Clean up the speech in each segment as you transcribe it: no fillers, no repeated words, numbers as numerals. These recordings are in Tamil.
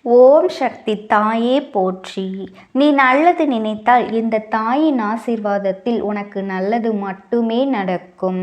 ஓம் சக்தி தாயே போற்றி. நீ நல்லது நினைத்தால் இந்த தாயின் ஆசீர்வாதத்தில் உனக்கு நல்லது மட்டுமே நடக்கும்.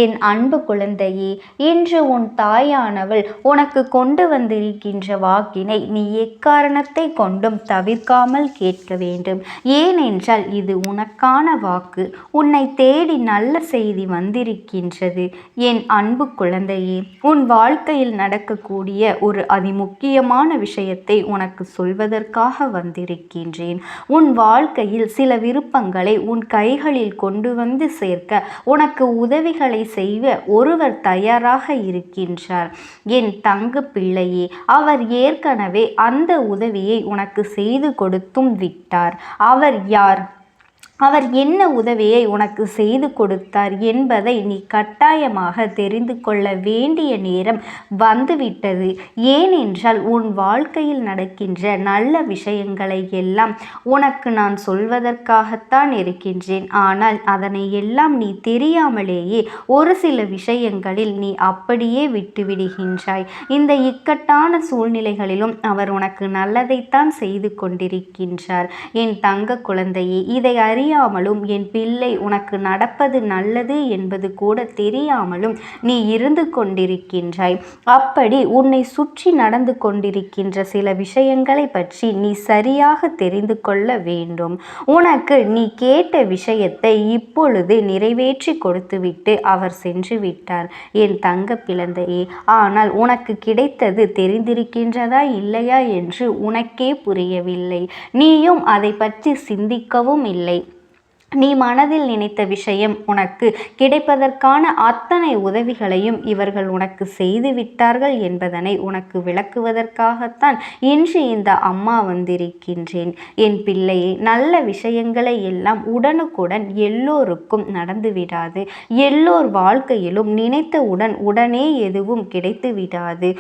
என் அன்பு குழந்தையே, இன்று உன் தாயானவள் உனக்கு கொண்டு வந்திருக்கின்ற வாக்கினை நீ எக்காரணத்தை கொண்டும் தவிர்க்காமல் கேட்க வேண்டும். ஏனென்றால் இது உனக்கான வாக்கு. உன்னை தேடி நல்ல செய்தி வந்திருக்கின்றது. என் அன்பு குழந்தையே, உன் வாழ்க்கையில் நடக்கக்கூடிய ஒரு அதிமுக்கியமான விஷயத்தை உனக்கு சொல்வதற்காக வந்திருக்கின்றேன். உன் வாழ்க்கையில் சில விருப்பங்களை உன் கைகளில் கொண்டு வந்து சேர்க்க உனக்கு உதவிகளை செய்ய ஒருவர் தயாராக இருக்கின்றார். என் தங்க பிள்ளையே, அவர் ஏற்கனவே அந்த உதவியை உனக்கு செய்து கொடுத்தும் விட்டார். அவர் யார்? அவர் என்ன உதவியை உனக்கு செய்து கொடுத்தார் என்பதை நீ கட்டாயமாக தெரிந்து கொள்ள வேண்டிய நேரம் வந்துவிட்டது. ஏனென்றால் உன் வாழ்க்கையில் நடக்கின்ற நல்ல விஷயங்களை எல்லாம் உனக்கு நான் சொல்வதற்காகத்தான் இருக்கின்றேன். ஆனால் அதனை எல்லாம் நீ தெரியாமலேயே ஒரு சில விஷயங்களில் நீ அப்படியே விட்டுவிடுகின்றாய். இந்த இக்கட்டான சூழ்நிலைகளிலும் அவர் உனக்கு நல்லதைத்தான் செய்து கொண்டிருக்கின்றார். என் தங்க குழந்தையே, இதை அறியாமலும் என் பிள்ளை உனக்கு நடப்பது நல்லது என்பது கூட தெரியாமலும் நீ இருந்து கொண்டிருக்கின்றாய். அப்படி உன்னை சுற்றி நடந்து கொண்டிருக்கின்ற சில விஷயங்களை பற்றி நீ சரியாக தெரிந்து கொள்ள வேண்டும். உனக்கு நீ கேட்ட விஷயத்தை இப்பொழுது நிறைவேற்றி கொடுத்துவிட்டு அவர் சென்று விட்டார் என் தங்க பிள்ளையே. ஆனால் உனக்கு கிடைத்தது தெரிந்திருக்கின்றதா இல்லையா என்று உனக்கே புரியவில்லை. நீயும் அதை பற்றி சிந்திக்கவும் இல்லை. நீ மனதில் நினைத்த விஷயம் உனக்கு கிடைப்பதற்கான அத்தனை உதவிகளையும் இவர்கள் உனக்கு செய்து விட்டார்கள் என்பதனை உனக்கு விளக்குவதற்காகத்தான் இன்று இந்த அம்மா வந்திருக்கின்றேன். என் பிள்ளையை, நல்ல விஷயங்களை எல்லாம் உடனுக்குடன் எல்லோருக்கும் நடந்து விடாது. எல்லோர் வாழ்க்கையிலும் நினைத்தவுடன் உடனே எதுவும் கிடைத்து விடாது.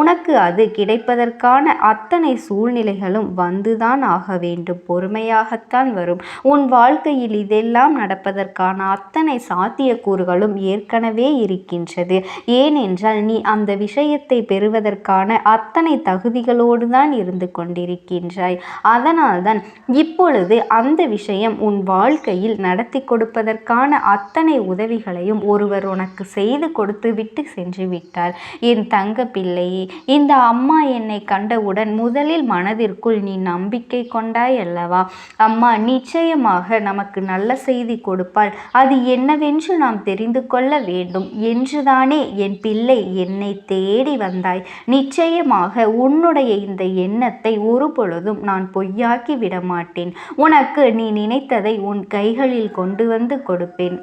உனக்கு அது கிடைப்பதற்கான அத்தனை சூழ்நிலைகளும் வந்துதான் ஆக வேண்டும். பொறுமையாகத்தான் வரும். உன் வாழ்க்கையில் இதெல்லாம் நடப்பதற்கான அத்தனை சாத்தியக்கூறுகளும் ஏற்கனவே இருக்கின்றது. ஏனென்றால் நீ அந்த விஷயத்தை பெறுவதற்கான அத்தனை தகுதிகளோடு தான் இருந்து கொண்டிருக்கின்றாய். அதனால்தான் இப்பொழுது அந்த விஷயம் உன் வாழ்க்கையில் நடத்தி கொடுப்பதற்கான அத்தனை உதவிகளையும் ஒருவர் உனக்கு செய்து கொடுத்து விட்டு சென்று விட்டார். என் தங்க பிள்ளையே, இந்த அம்மா என்னை கண்டவுடன் முதலில் மனதிற்குள் நீ நம்பிக்கை கொண்டாய் அல்லவா? அம்மா நிச்சயமாக நமக்கு நல்ல செய்தி கொடுப்பாள், அது என்னவென்று நாம் தெரிந்து கொள்ள வேண்டும் என்றுதானே என் பிள்ளை என்னை தேடி வந்தாய். நிச்சயமாக உன்னுடைய இந்த எண்ணத்தை ஒரு பொழுதும் நான் பொய்யாக்கி விடமாட்டேன். உனக்கு நீ நினைத்ததை உன் கைகளில் கொண்டு வந்து கொடுப்பேன்.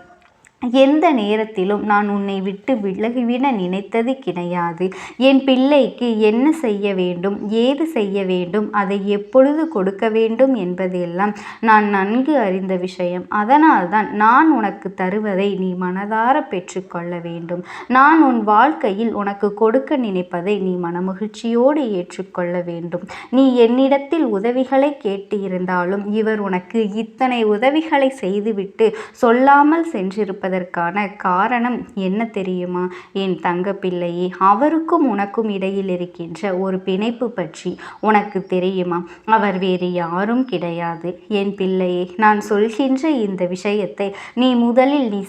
எந்த நேரத்திலும் நான் உன்னை விட்டு விலகிவிட நினைத்தது கிடையாது. என் பிள்ளைக்கு என்ன செய்ய வேண்டும், ஏது செய்ய வேண்டும், அதை எப்பொழுது கொடுக்க வேண்டும் என்பதெல்லாம் நான் நன்கு அறிந்த விஷயம். அதனால்தான் நான் உனக்கு தருவதை நீ மனதார பெற்றுக்கொள்ள வேண்டும். நான் உன் வாழ்க்கையில் உனக்கு கொடுக்க நினைப்பதை நீ மனமகிழ்ச்சியோடு ஏற்றுக்கொள்ள வேண்டும். நீ என்னிடத்தில் உதவிகளை கேட்டு இருந்தாலும் இவர் உனக்கு இத்தனை உதவிகளை செய்துவிட்டு சொல்லாமல் சென்றிருப்பதற்கான காரணம் என்ன தெரியுமா? என் தங்க பிள்ளையே, அவருக்கும் உனக்கும் இடையில் இருக்கின்ற ஒரு பிணைப்பு பற்றி உனக்கு தெரியுமா? அவர் வேறு யாரும் கிடையாது. என் பிள்ளையே, நான் சொல்கின்ற இந்த விஷயத்தை நீ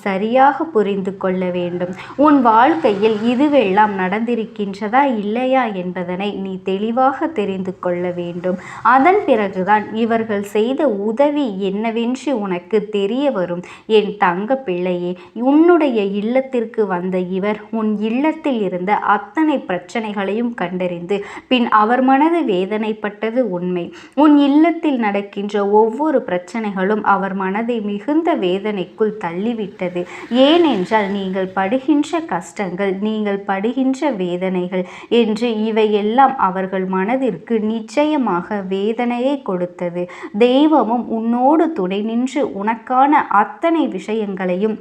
சரியாக புரிந்து கொள்ள வேண்டும். உன் வாழ்க்கையில் இதுவெல்லாம் நடந்திருக்கின்றதா இல்லையா என்பதனை நீ தெளிவாக தெரிந்து கொள்ள வேண்டும். அதன் பிறகுதான் இவர்கள் செய்த உதவி என்னவென்று உனக்கு தெரிய வரும். என் தங்க பிள்ளையே, உன்னுடைய இல்லத்திற்கு வந்த இவர் உன் இல்லத்தில் இருந்த அத்தனை பிரச்சனைகளையும் கண்டறிந்து பின் அவர் மனது வேதனைப்பட்டது உண்மை. உன் இல்லத்தில் நடக்கின்ற ஒவ்வொரு பிரச்சனைகளும் அவர் மனதை மிகுந்த வேதனைக்குள் தள்ளிவிட்டது. ஏனென்றால் நீங்கள் படுகின்ற கஷ்டங்கள், நீங்கள் படுகின்ற வேதனைகள் என்று இவையெல்லாம் அவர்கள் மனதிற்கு நிச்சயமாக வேதனையை கொடுத்தது. தெய்வமும் உன்னோடு துணை நின்று உனக்கான அத்தனை விஷயங்களையும்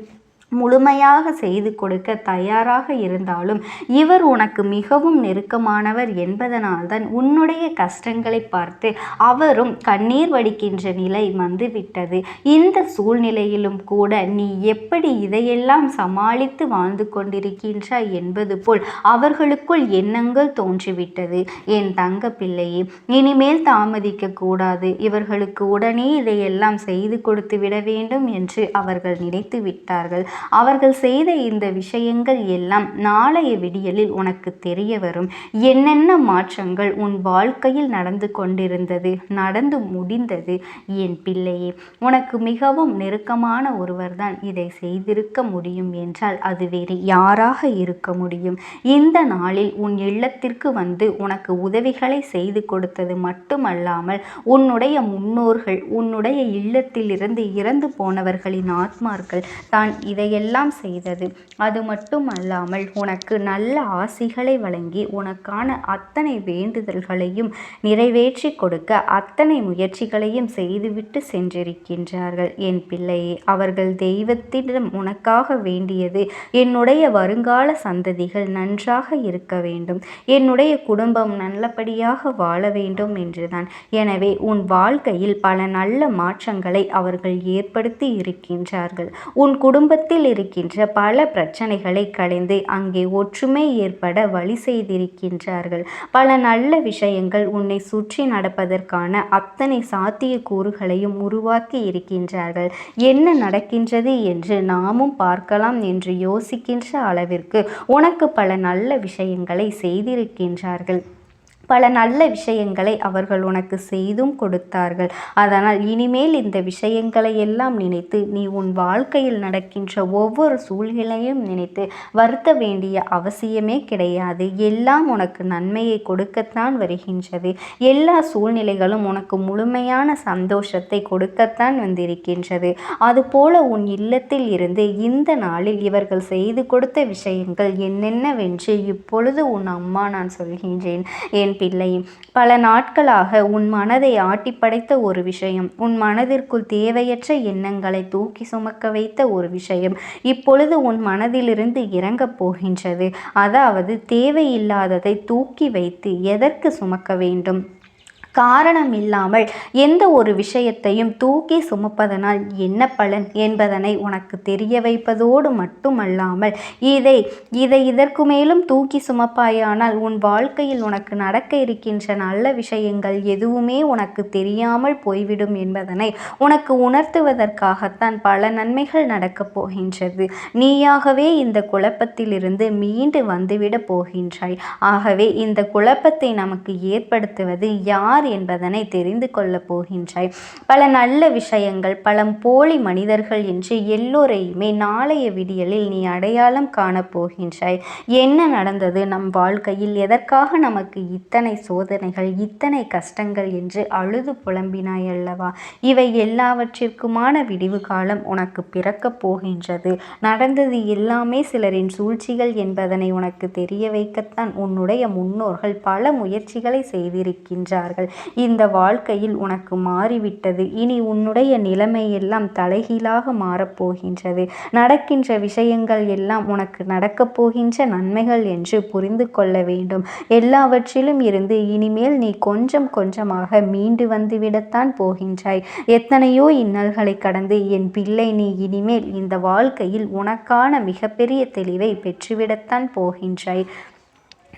முழுமையாக செய்து கொடுக்க தயாராக இருந்தாலும் இவர் உனக்கு மிகவும் நெருக்கமானவர் என்பதனால்தான் உன்னுடைய கஷ்டங்களை பார்த்து அவரும் கண்ணீர் வடிக்கின்ற நிலை வந்துவிட்டது. இந்த சூழ்நிலையிலும் கூட நீ எப்படி இதையெல்லாம் சமாளித்து வாழ்ந்து கொண்டிருக்கின்றாய் என்பது போல் அவர்களுக்குள் எண்ணங்கள் தோன்றிவிட்டது. என் தங்க பிள்ளையே, இனிமேல் தாமதிக்க கூடாது. இவர்களுக்கு உடனே இதையெல்லாம் செய்து கொடுத்து விட வேண்டும் என்று அவர்கள் நினைத்து விட்டார்கள். அவர்கள் செய்த இந்த விஷயங்கள் எல்லாம் நாளைய விடியலில் உனக்கு தெரிய வரும். என்னென்ன மாற்றங்கள் உன் வாழ்க்கையில் நடந்து கொண்டிருந்தது, நடந்து முடிந்தது. என் பிள்ளையே, உனக்கு மிகவும் நெருக்கமான ஒருவர்தான் இதை செய்திருக்க முடியும் என்றால் அது வேறு யாராக இருக்க முடியும்? இந்த நாளில் உன் இல்லத்திற்கு வந்து உனக்கு உதவிகளை செய்து கொடுத்தது மட்டுமல்லாமல் உன்னுடைய முன்னோர்கள், உன்னுடைய இல்லத்திலிருந்து இறந்து போனவர்களின் ஆத்மார்கள் தான் இதையெல்லாம் செய்தது. அது மட்டுமல்லாமல் உனக்கு நல்ல ஆசிகளை வழங்கி உனக்கான அத்தனை வேண்டுதல்களையும் நிறைவேற்றி கொடுக்க அத்தனை முயற்சிகளையும் செய்துவிட்டு சென்றிருக்கின்றார்கள். என் பிள்ளையே, அவர்கள் தெய்வத்திடம் உனக்காக வேண்டியது என்னுடைய வருங்கால சந்ததிகள் நன்றாக இருக்க வேண்டும், என்னுடைய குடும்பம் நல்லபடியாக வாழ வேண்டும் என்றுதான். எனவே உன் வாழ்க்கையில் பல நல்ல மாற்றங்களை அவர்கள் ஏற்படுத்தி இருக்கின்றார்கள். உன் குடும்பத்தில் இருக்கின்ற பல பிரச்சனைகளை களைந்து அங்கே ஒற்றுமை ஏற்பட வழி செய்திருக்கின்றார்கள். பல நல்ல விஷயங்கள் உன்னை சுற்றி நடப்பதற்கான அத்தனை சாத்திய கூறுகளையும் உருவாக்கி இருக்கின்றார்கள். என்ன நடக்கின்றது என்று நாமும் பார்க்கலாம் என்று யோசிக்கின்ற அளவிற்கு உனக்கு பல நல்ல விஷயங்களை செய்திருக்கின்றார்கள். பல நல்ல விஷயங்களை அவர்கள் உனக்கு செய்தும் கொடுத்தார்கள். அதனால் இனிமேல் இந்த விஷயங்களை எல்லாம் நினைத்து நீ உன் வாழ்க்கையில் நடக்கின்ற ஒவ்வொரு சூழ்நிலையும் நினைத்து வருத்த வேண்டிய அவசியமே கிடையாது. எல்லாம் உனக்கு நன்மையை கொடுக்கத்தான் வருகின்றது. எல்லா சூழ்நிலைகளும் உனக்கு முழுமையான சந்தோஷத்தை கொடுக்கத்தான் வந்திருக்கின்றது. அதுபோல உன் இல்லத்தில் இருந்து இந்த நாளில் இவர்கள் செய்து கொடுத்த விஷயங்கள் என்னென்னவென்று இப்பொழுது உன் அம்மா நான் சொல்கின்றேன். என் பிள்ளை, பல நாட்களாக உன் மனதை ஆட்டி படைத்த ஒரு விஷயம், உன் மனதிற்குள் தேவையற்ற எண்ணங்களை தூக்கி சுமக்க வைத்த ஒரு விஷயம் இப்பொழுது உன் மனதிலிருந்து இறங்கப் போகின்றது. அதாவது தேவையில்லாததை தூக்கி வைத்து எதற்கு சுமக்க வேண்டும்? காரணம் இல்லாமல் எந்த ஒரு விஷயத்தையும் தூக்கி சுமப்பதனால் என்ன பலன் என்பதனை உனக்கு தெரிய வைப்பதோடு மட்டுமல்லாமல் இதை இதற்கு மேலும் தூக்கி சுமப்பாயானால் உன் வாழ்க்கையில் உனக்கு நடக்க இருக்கின்ற நல்ல விஷயங்கள் எதுவுமே உனக்கு தெரியாமல் போய்விடும் என்பதனை உனக்கு உணர்த்துவதற்காகத்தான் பல நன்மைகள் நடக்கப் போகின்றது. நீயாகவே இந்த குழப்பத்திலிருந்து மீண்டு வந்துவிட போகின்றாய். ஆகவே இந்த குழப்பத்தை நமக்கு ஏற்படுத்துவது யார் என்பதனை தெரிந்து கொள்ளப் போகின்றாய். பல நல்ல விஷயங்கள், பல போலி மனிதர்கள் என்று எல்லோரையுமே நாளைய விடியலில் நீ அடையாளம் காணப்போகின்றாய். என்ன நடந்தது நம் வாழ்க்கையில்? எதற்காக நமக்கு இத்தனை சோதனைகள், இத்தனை கஷ்டங்கள் என்று அழுது புலம்பினாய் அல்லவா? இவை எல்லாவற்றிற்குமான விடிவு காலம் உனக்கு பிறக்கப் போகின்றது. நடந்தது எல்லாமே சிலரின் சூழ்ச்சிகள் என்பதனை உனக்கு தெரிய வைக்கத்தான் உன்னுடைய முன்னோர்கள் பல முயற்சிகளை செய்திருக்கின்றார்கள். இந்த வாழ்க்கையில் உனக்கு மாறிவிட்டது. இனி உன்னுடைய நிலைமை எல்லாம் தலைகீழாக மாறப்போகின்றது. நடக்கின்ற விஷயங்கள் எல்லாம் உனக்கு நடக்கப் போகின்ற நன்மைகள் என்று புரிந்து கொள்ள வேண்டும். எல்லாவற்றிலும் இருந்து இனிமேல் நீ கொஞ்சம் கொஞ்சமாக மீண்டு வந்துவிடத்தான் போகின்றாய். எத்தனையோ இன்னல்களை கடந்து என் பிள்ளை, நீ இனிமேல் இந்த வாழ்க்கையில் உனக்கான மிகப்பெரிய தெளிவை பெற்றுவிடத்தான் போகின்றாய்.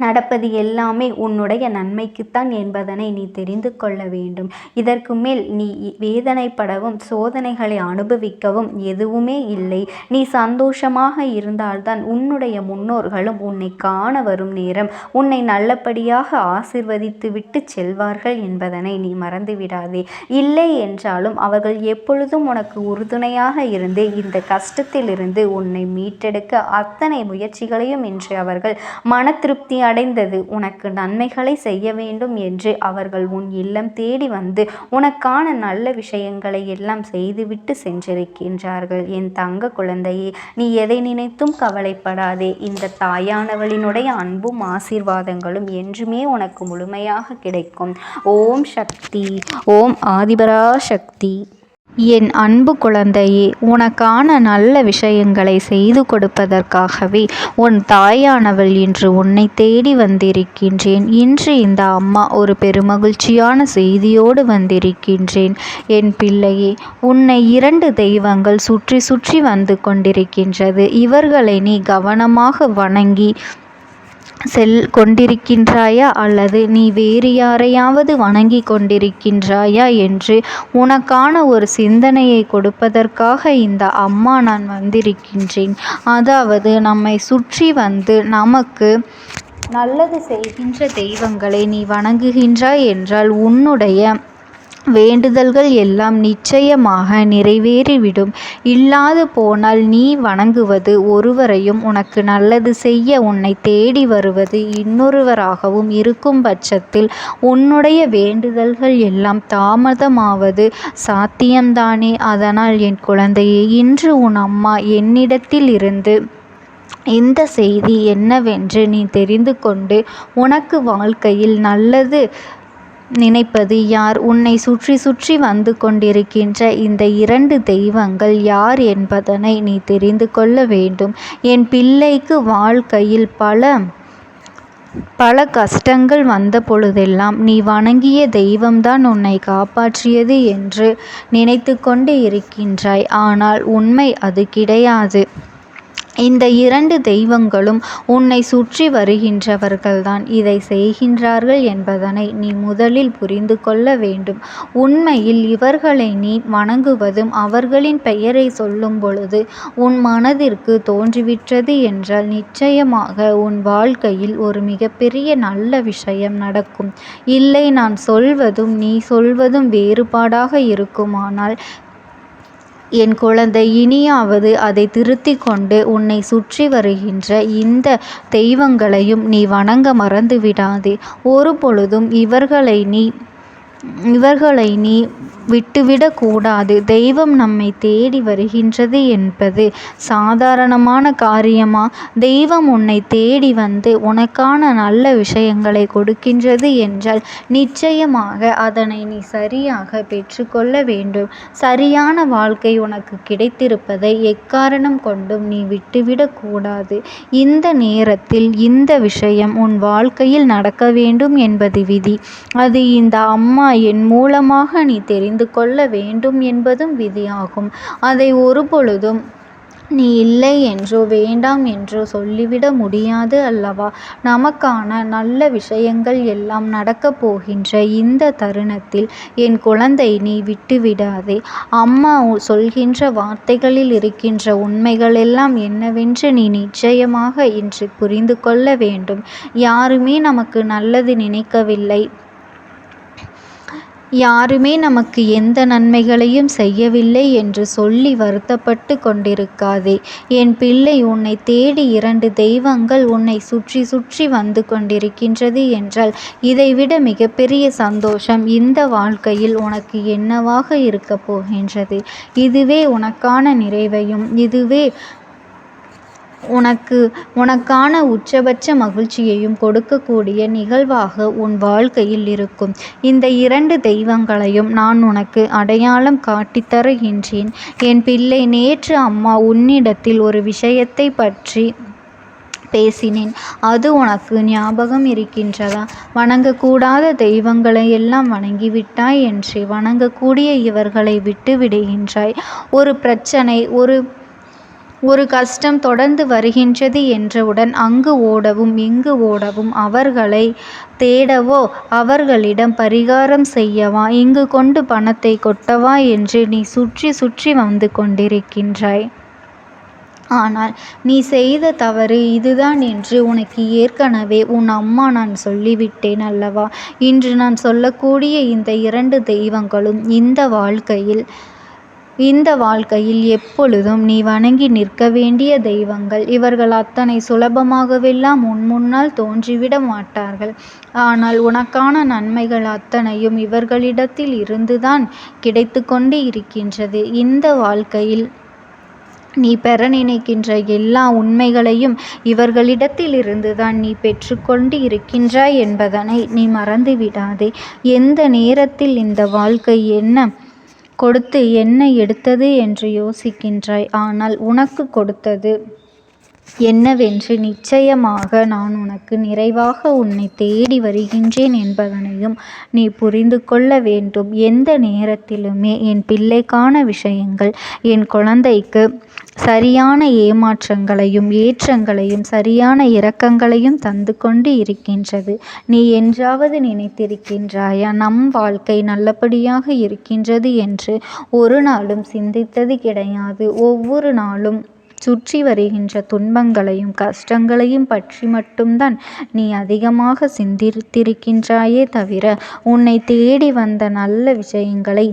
நடப்பது எல்லாமே உன்னுடைய நன்மைக்குத்தான் என்பதனை நீ தெரிந்து கொள்ள வேண்டும். இதற்கு மேல் நீ வேதனைப்படவும் சோதனைகளை அனுபவிக்கவும் எதுவுமே இல்லை. நீ சந்தோஷமாக இருந்தால்தான் உன்னுடைய முன்னோர்களும் உன்னை காண வரும் நேரம் உன்னை நல்லபடியாக ஆசிர்வதித்து விட்டு செல்வார்கள் என்பதனை நீ மறந்துவிடாதே. இல்லை என்றாலும் அவர்கள் எப்பொழுதும் உனக்கு உறுதுணையாக இருந்து இந்த கஷ்டத்திலிருந்து உன்னை மீட்டெடுக்க அத்தனை முயற்சிகளையும் இன்று அவர்கள் மன திருப்தி அடைந்தது. உனக்கு நன்மைகளை செய்ய வேண்டும் என்று அவர்கள் உன் இல்லம் தேடி வந்து உனக்கான நல்ல விஷயங்களை எல்லாம் செய்துவிட்டு சென்றிருக்கின்றார்கள். என் தங்க குழந்தையே, நீ எதை நினைத்தும் கவலைப்படாதே. இந்த தாயானவளினுடைய அன்பும் ஆசீர்வாதங்களும் என்றுமே உனக்கு முழுமையாக கிடைக்கும். ஓம் சக்தி, ஓம் ஆதிபரா சக்தி. என் அன்பு குழந்தையே, உனக்கான நல்ல விஷயங்களை செய்து கொடுப்பதற்காகவே உன் தாயானவள் இன்று உன்னை தேடி வந்திருக்கின்றேன். இன்று இந்த அம்மா ஒரு பெருமகிழ்ச்சியான செய்தியோடு வந்திருக்கின்றேன். என் பிள்ளையே, உன்னை 2 தெய்வங்கள் சுற்றி சுற்றி வந்து கொண்டிருக்கின்றது. இவர்களை நீ கவனமாக வணங்கி கொண்டிருக்கின்றாயா, அல்லது நீ வேறு யாரையாவது வணங்கி கொண்டிருக்கின்றாயா என்று உனக்கான ஒரு சிந்தனையை கொடுப்பதற்காக இந்த அம்மா நான் வந்திருக்கின்றேன். அதாவது நம்மை சுற்றி வந்து நமக்கு நல்லது செய்கின்ற தெய்வங்களை நீ வணங்குகின்றாய் என்றால் உன்னுடைய வேண்டுதல்கள் எல்லாம் நிச்சயமாக நிறைவேறிவிடும். இல்லாது போனால் நீ வணங்குவது ஒருவரையும் உனக்கு நல்லது செய்ய உன்னை தேடி வருவது இன்னொருவராகவும் இருக்கும் பட்சத்தில் உன்னுடைய வேண்டுதல்கள் எல்லாம் தாமதமாவது சாத்தியம்தானே. அதனால் என் குழந்தையே, இன்று உன் அம்மா என்னிடத்தில் இருந்து இந்த செய்தி என்னவென்று நீ தெரிந்து கொண்டு உனக்கு வாழ்க்கையில் நல்லது நினைப்பது யார், உன்னை சுற்றி சுற்றி வந்து கொண்டிருக்கின்ற இந்த 2 தெய்வங்கள் யார் என்பதனை நீ தெரிந்து கொள்ள வேண்டும். என் பிள்ளைக்கு வாழ்க்கையில் பல கஷ்டங்கள் வந்த பொழுதெல்லாம் நீ வணங்கிய தெய்வம்தான் உன்னை காப்பாற்றியது என்று நினைத்து கொண்டு இருக்கின்றாய். ஆனால் உண்மை அது கிடையாது. இந்த 2 தெய்வங்களும் உன்னை சுற்றி வருகின்றவர்கள்தான் இதை செய்கின்றார்கள் என்பதனை நீ முதலில் புரிந்து கொள்ள வேண்டும். உண்மையில் இவர்களை நீ வணங்குவதும் அவர்களின் பெயரை சொல்லும் பொழுது உன் மனதிற்கு தோன்றிவிட்டது என்றால் நிச்சயமாக உன் வாழ்க்கையில் ஒரு மிகப்பெரிய நல்ல விஷயம் நடக்கும். இல்லை, நான் சொல்வதும் நீ சொல்வதும் வேறுபாடாக இருக்குமானால் என் குழந்தை, இனியாவது அதை திருத்தி கொண்டு உன்னை சுற்றி வருகின்ற இந்த தெய்வங்களையும் நீ வணங்க மறந்துவிடாதே. ஒரு பொழுதும் இவர்களை நீ விட்டுவிடக்கூடாது. தெய்வம் நம்மை தேடி வருகின்றது என்பது சாதாரணமான காரியமா? தெய்வம் உன்னை தேடி வந்து உனக்கான நல்ல விஷயங்களை கொடுக்கின்றது என்றால் நிச்சயமாக அதனை நீ சரியாக பெற்றுக்கொள்ள வேண்டும். சரியான வாழ்க்கை உனக்கு கிடைத்திருப்பதை எக்காரணம் கொண்டும் நீ விட்டுவிடக்கூடாது. இந்த நேரத்தில் இந்த விஷயம் உன் வாழ்க்கையில் நடக்க வேண்டும் என்பது விதி. அது இந்த அம்மா என் மூலமாக நீ தெரிந்து கொள்ள வேண்டும் என்பதும் விதியாகும். அதை ஒரு பொழுதும் நீ இல்லை என்றோ வேண்டாம் என்றோ சொல்லிவிட முடியாது அல்லவா? நமக்கான நல்ல விஷயங்கள் எல்லாம் நடக்கப் போகின்ற இந்த தருணத்தில் என் குழந்தை, நீ விட்டுவிடாதே. அம்மா சொல்கின்ற வார்த்தைகளில் இருக்கின்ற உண்மைகள் எல்லாம் என்னவென்று நீ நிச்சயமாக இன்று புரிந்து கொள்ள வேண்டும். யாருமே நமக்கு நல்லது நினைக்கவில்லை. யாருமே நமக்கு எந்த நன்மைகளையும் செய்யவில்லை என்று சொல்லி வருத்தப்பட்டு கொண்டிருக்காதே. என் பிள்ளை, உன்னை தேடி 2 தெய்வங்கள் உன்னை சுற்றி சுற்றி வந்து கொண்டிருக்கின்றது என்றால் இதைவிட மிகப்பெரிய சந்தோஷம் இந்த வாழ்க்கையில் உனக்கு என்னவாக இருக்கப் போகின்றது? இதுவே உனக்கான நிறைவையும் இதுவே உனக்கான உச்சபட்ச மகிழ்ச்சியையும் கொடுக்கக்கூடிய நிகழ்வாக உன் வாழ்க்கையில் இருக்கும். இந்த 2 தெய்வங்களையும் நான் உனக்கு அடையாளம் காட்டித் தருகின்றேன். என் பிள்ளை, நேற்று அம்மா உன்னிடத்தில் ஒரு விஷயத்தை பற்றி பேசினேன். அது உனக்கு ஞாபகம் இருக்கின்றதா? வணங்கக்கூடாத தெய்வங்களை எல்லாம் வணங்கிவிட்டாய் என்று வணங்கக்கூடிய இவர்களை விட்டு விடுகின்றாய். ஒரு பிரச்சனை, ஒரு கஷ்டம் தொடர்ந்து வருகின்றது என்றவுடன் அங்கு ஓடவும் இங்கு ஓடவும், அவர்களை தேடவோ அவர்களிடம் பரிகாரம் செய்யவா, இங்கு கொண்டு பணத்தை கொட்டவா என்று நீ சுற்றி சுற்றி வந்து கொண்டிருக்கின்றாய். ஆனால் நீ செய்த தவறு இதுதான் என்று உனக்கு ஏற்கனவே உன் அம்மா நான் சொல்லிவிட்டேன் அல்லவா? இன்று நான் சொல்லக்கூடிய இந்த 2 தெய்வங்களும் இந்த வாழ்க்கையில் எப்பொழுதும் நீ வணங்கி நிற்க வேண்டிய தெய்வங்கள். இவர்கள் அத்தனை சுலபமாகவெல்லாம் உன் முன்னால் தோன்றிவிட மாட்டார்கள். ஆனால் உனக்கான நன்மைகள் அத்தனையும் இவர்களிடத்தில் இருந்துதான் கிடைத்து கொண்டு இருக்கின்றது. இந்த வாழ்க்கையில் நீ பெற நினைக்கின்ற எல்லா உண்மைகளையும் இவர்களிடத்தில் இருந்துதான் நீ பெற்றுக்கொண்டு இருக்கின்றாய் என்பதனை நீ மறந்துவிடாதே. எந்த நேரத்தில் இந்த வாழ்க்கை என்ன கொடுத்து என்ன எடுத்தது என்று யோசிக்கின்றாய். ஆனால் உனக்கு கொடுத்தது என்னவென்று நிச்சயமாக நான் உனக்கு நிறைவாக உன்னை தேடி வருகின்றேன் என்பதனையும் நீ புரிந்து கொள்ள வேண்டும். எந்த நேரத்திலுமே என் பிள்ளைக்கான விஷயங்கள் என் குழந்தைக்கு சரியான ஏமாற்றங்களையும் ஏற்றங்களையும் சரியான இரக்கங்களையும் தந்து கொண்டு இருக்கின்றது. நீ என்றாவது நினைத்திருக்கின்றாயா நம் வாழ்க்கை நல்லபடியாக இருக்கின்றது என்று? ஒரு நாளும் சிந்தித்தது கிடையாது. ஒவ்வொரு நாளும் சுற்றி வருகின்ற துன்பங்களையும் கஷ்டங்களையும் பற்றி மட்டும்தான் நீ அதிகமாக சிந்தித்திருக்கின்றாயே தவிர உன்னை தேடி வந்த நல்ல விஷயங்களை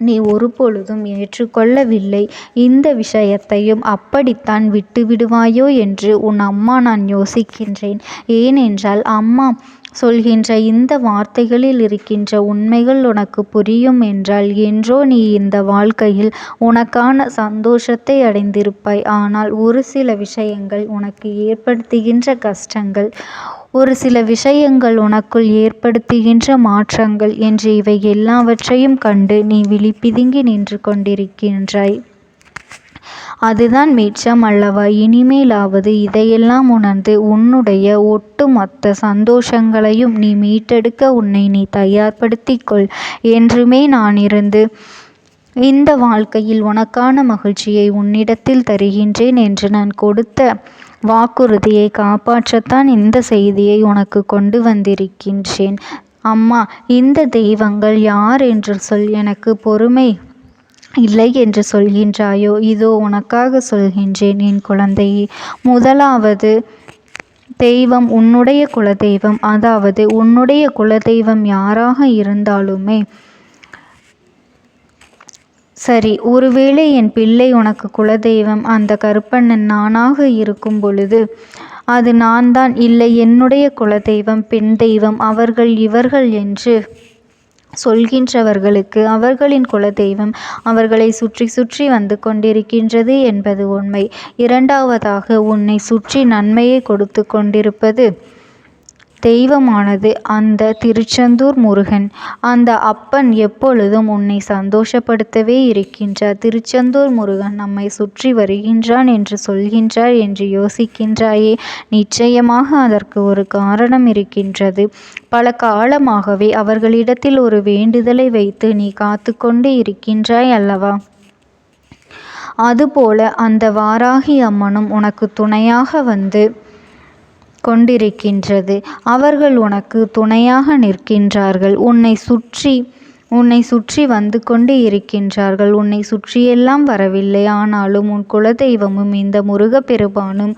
நீ ஒருபொழுதும் ஏற்றுக்கொள்ளவில்லை. இந்த விஷயத்தையும் அப்படித்தான் விட்டு விடுவாயோ என்று உன் அம்மா நான் யோசிக்கின்றேன். ஏனென்றால் அம்மா சொல்கின்ற இந்த வார்த்தைகளில் இருக்கின்ற உண்மைகள் உனக்கு புரியும் என்றால் என்றோ நீ இந்த வாழ்க்கையில் உனக்கான சந்தோஷத்தை அடைந்திருப்பாய். ஆனால் ஒரு சில விஷயங்கள் உனக்கு ஏற்படுத்துகின்ற கஷ்டங்கள், ஒரு சில விஷயங்கள் உனக்குள் ஏற்படுத்துகின்ற மாற்றங்கள் என்று இவை எல்லாவற்றையும் கண்டு நீ விழிபிதுங்கி நின்று கொண்டிருக்கின்றாய். அதுதான் மிச்சம் அல்லவா? இனிமேலாவது இதையெல்லாம் உணர்ந்து உன்னுடைய ஒட்டுமொத்த சந்தோஷங்களையும் நீ மீட்டெடுக்க உன்னை நீ தயார்படுத்திக் கொள். என்றுமே நான் இருந்து இந்த வாழ்க்கையில் உனக்கான மகிழ்ச்சியை உன்னிடத்தில் தருகின்றேன் என்று நான் கொடுத்த வாக்குறுதியை காப்பாற்றத்தான் இந்த செய்தியை உனக்கு கொண்டு வந்திருக்கின்றேன். அம்மா, இந்த தெய்வங்கள் யார் என்று சொல். எனக்கு பொறுமை இல்லை என்று சொல்கின்றாயோ? இதோ உனக்காக சொல்கின்றேன் என் குழந்தையே. முதலாவது தெய்வம் உன்னுடைய குலதெய்வம். அதாவது உன்னுடைய குலதெய்வம் யாராக இருந்தாலுமே சரி, ஒருவேளை என் பிள்ளை உனக்கு குலதெய்வம் அந்த கருப்பண்ணன் நானாக இருக்கும் பொழுது அது நான் தான். இல்லை, என்னுடைய குலதெய்வம் பெண் தெய்வம், அவர்கள் இவர்கள் என்று சொல்கின்றவர்களுக்கு அவர்களின் குலதெய்வம் அவர்களை சுற்றி சுற்றி வந்து கொண்டிருக்கின்றது என்பது உண்மை. இரண்டாவதாக உன்னை சுற்றி நன்மையை கொடுத்து கொண்டிருப்பது தெய்வமானது அந்த திருச்செந்தூர் முருகன். அந்த அப்பன் எப்பொழுதும் உன்னை சந்தோஷப்படுத்தவே இருக்கின்றார். திருச்செந்தூர் முருகன் நம்மை சுற்றி வருகின்றான் என்று சொல்கின்றார் என்று யோசிக்கின்றாயே? நிச்சயமாக அதற்கு ஒரு காரணம் இருக்கின்றது. பல காலமாகவே அவர்களிடத்தில் ஒரு வேண்டுதலை வைத்து நீ காத்து கொண்டு இருக்கின்றாய் அல்லவா? அதுபோல அந்த வாராகி அம்மனும் உனக்கு துணையாக வந்து கொண்டிருக்கின்றது. அவர்கள் உனக்கு துணையாக நிற்கின்றார்கள். உன்னை சுற்றி வந்து கொண்டு இருக்கின்றார்கள். உன்னை சுற்றியெல்லாம் வரவில்லை. ஆனாலும் உன் குலதெய்வமும் இந்த முருகப்பெருமானும்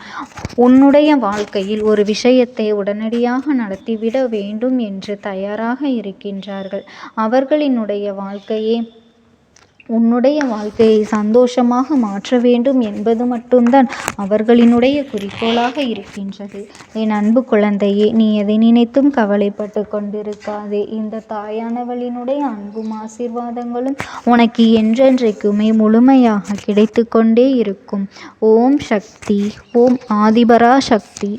உன்னுடைய வாழ்க்கையில் ஒரு விஷயத்தை உடனடியாக நடத்திவிட வேண்டும் என்று தயாராக இருக்கின்றார்கள். அவர்களினுடைய வாழ்க்கையே உன்னுடைய வாழ்க்கையை சந்தோஷமாக மாற்ற வேண்டும் என்பது மட்டும்தான் அவர்களினுடைய குறிக்கோளாக இருக்கின்றது. என் அன்பு குழந்தையே, நீ எதை நினைத்தும் கவலைப்பட்டு கொண்டிருக்காதே. இந்த தாயானவளினுடைய அன்பும் ஆசீர்வாதங்களும் உனக்கு என்றென்றைக்குமே முழுமையாக கிடைத்து கொண்டே இருக்கும். ஓம் சக்தி. ஓம் ஆதிபரா சக்தி.